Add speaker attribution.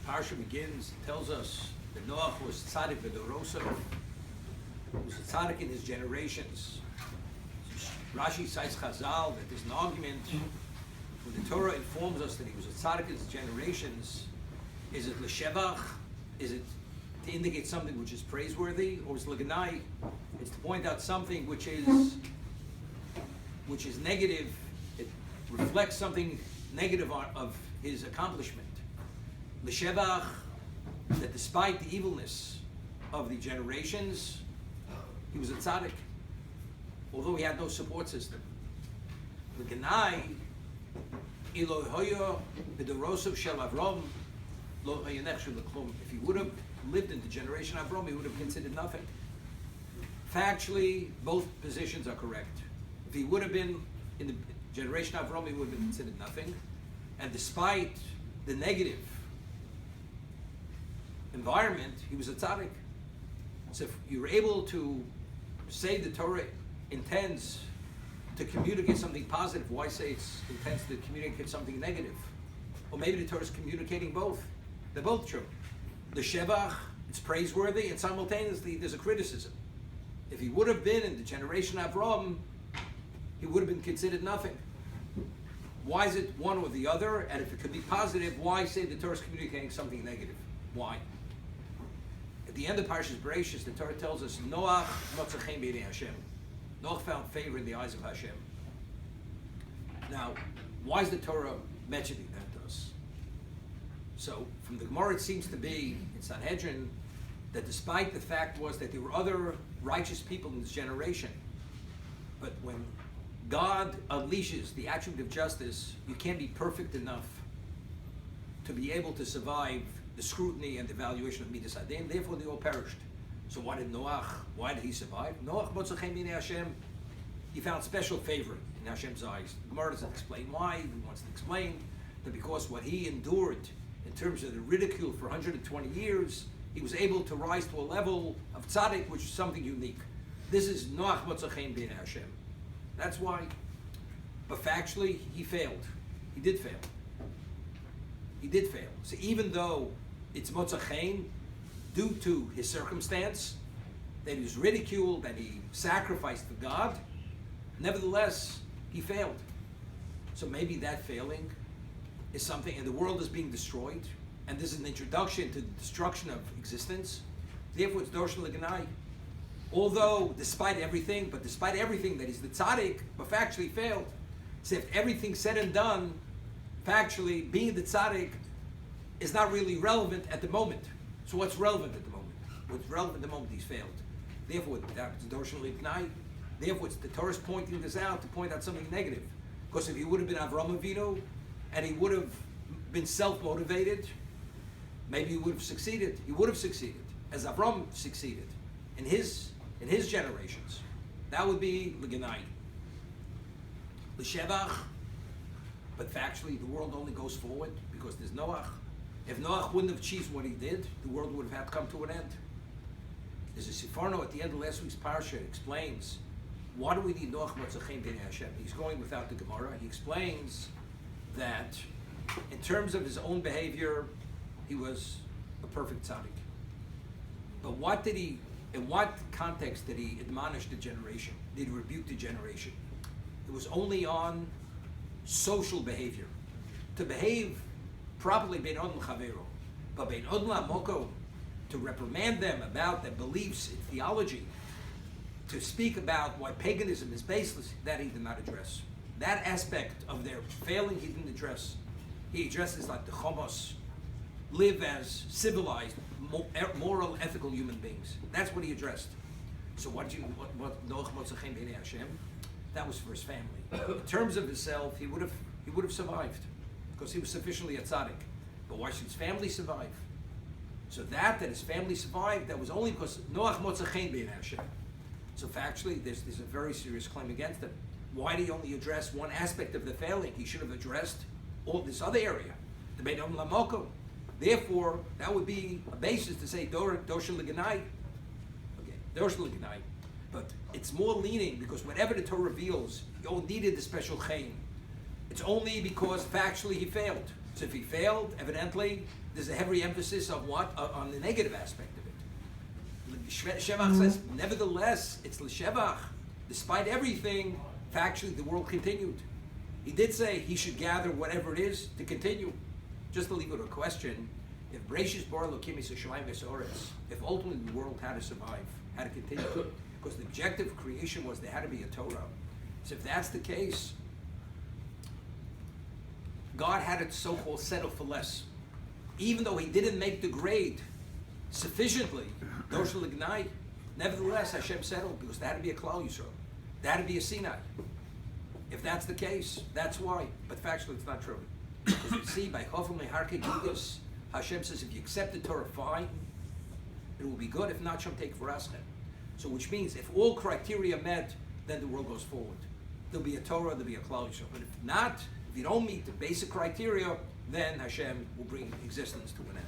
Speaker 1: Parsha begins, tells us that Noach was tzaddik b'dorosav. He was a tzaddik in his generations. Rashi cites Chazal that there's an argument when the Torah informs us that he was a tzaddik in his generations. Is it l'shevach? Is it to indicate something which is praiseworthy, or is it l'ganai? It's to point out something which is negative. It reflects something negative of his accomplishment. L'shevach, that despite the evilness of the generations, he was a tzaddik, although he had no support system. L'ganai, ilo hoyo b'dorosav shel Avram lo hayonech shel l'klum. If he would have lived in the generation of Avram, he would have considered nothing. Factually, both positions are correct. If he would have been in the generation of Avram, he would have been considered nothing. And despite the negative environment, he was a tzaddik. So if you're able to say the Torah intends to communicate something positive, why say it intends to communicate something negative? Or maybe the Torah is communicating both. They're both true. The Shevach, it's praiseworthy, and simultaneously there's a criticism. If he would have been in the generation of Avram, he would have been considered nothing. Why is it one or the other? And if it could be positive, why say the Torah is communicating something negative? Why? At the end of Parshas Bereishis, the Torah tells us, Noach motza chen b'nei Hashem. Noach found favor in the eyes of Hashem. Now, why is the Torah mentioning that to us? So, from the Gemara, it seems to be in Sanhedrin that despite the fact was that there were other righteous people in this generation, but when God unleashes the attribute of justice, you can't be perfect enough to be able to survive the scrutiny and the evaluation of Midas Adin. Therefore, they all perished. So why did he survive? Noach motza chen b'nei Hashem. He found special favor in Hashem's eyes. The Gemara doesn't explain why. He wants to explain that because what he endured in terms of the ridicule for 120 years, he was able to rise to a level of tzaddik, which is something unique. This is Noach motza chen b'nei Hashem. That's why. But factually, he failed. He did fail. He did fail. So even though it's motza chen, due to his circumstance, that he was ridiculed, that he sacrificed for God, nevertheless, he failed. So maybe that failing is something, and the world is being destroyed, and this is an introduction to the destruction of existence. Therefore, it's Dorshan L'Ganai. Although, despite everything that he's the tzaddik, but factually failed. So if everything's said and done, factually, being the tzaddik is not really relevant at the moment. So what's relevant at the moment? What's relevant at the moment he's failed. Therefore, that's Dorshan L'Ganai. Therefore, the Torah is pointing this out to point out something negative. Because if he would have been Avram Avinu, and he would have been self-motivated, maybe he would have succeeded. He would have succeeded, as Avram succeeded in his generations. That would be L'Ganai. L'Shevach, but factually the world only goes forward because there's Noach. If Noach wouldn't have achieved what he did, the world would have had to come to an end. There's a Siforno at the end of last week's Parsha explains, why do we need Noach motza chen b'nei Hashem? He's going without the Gemara. He explains that in terms of his own behavior, he was a perfect tzaddik. But in what context did he admonish the generation? Did he rebuke the generation? It was only on social behavior. To behave properly, bein odom chavero, but bein odom la'moko, to reprimand them about their beliefs in theology, to speak about why paganism is baseless, that he did not address. That aspect of their failing, he didn't address. He addresses like the chomos, live as civilized, moral, ethical human beings. That's what he addressed. So what Noach motza chen b'nei Hashem? That was for his family. In terms of himself, he would have survived because he was sufficiently a tzaddik. But why should his family survive? So that his family survived, that was only because Noach motza chen b'nei Hashem. So factually, there's a very serious claim against him. Why did he only address one aspect of the failing? He should have addressed all this other area, the bein odom la'moko. Therefore, that would be a basis to say Dorshan L'Ganai. Okay, Dorshan L'Ganai. But it's more leaning because whatever the Torah reveals, you needed the special chen. It's only because factually he failed. So if he failed, evidently, there's a heavy emphasis on what? On the negative aspect of it. Shevach says, nevertheless, it's l'shevach. Despite everything, factually, the world continued. He did say he should gather whatever it is to continue. Just to leave it a question, if Bereshis bara Elokim es hashamayim v'ha'aretz, if ultimately the world had to survive, had to continue, because the objective of creation was there had to be a Torah. So if that's the case, God had it so-called settle for less. Even though he didn't make the grade sufficiently, doshel ignite, nevertheless Hashem settled because there had to be a Klal Yisrael. There had to be a Sinai. If that's the case, that's why. But factually it's not true. Because we see by Chofim Leharke Gigas, Hashem says if you accept the Torah, fine, it will be good. If not, Shem take V'raschem. So which means if all criteria met, then the world goes forward. There'll be a Torah, there'll be a Klal Yisrael. But if not, if you don't meet the basic criteria, then Hashem will bring existence to an end.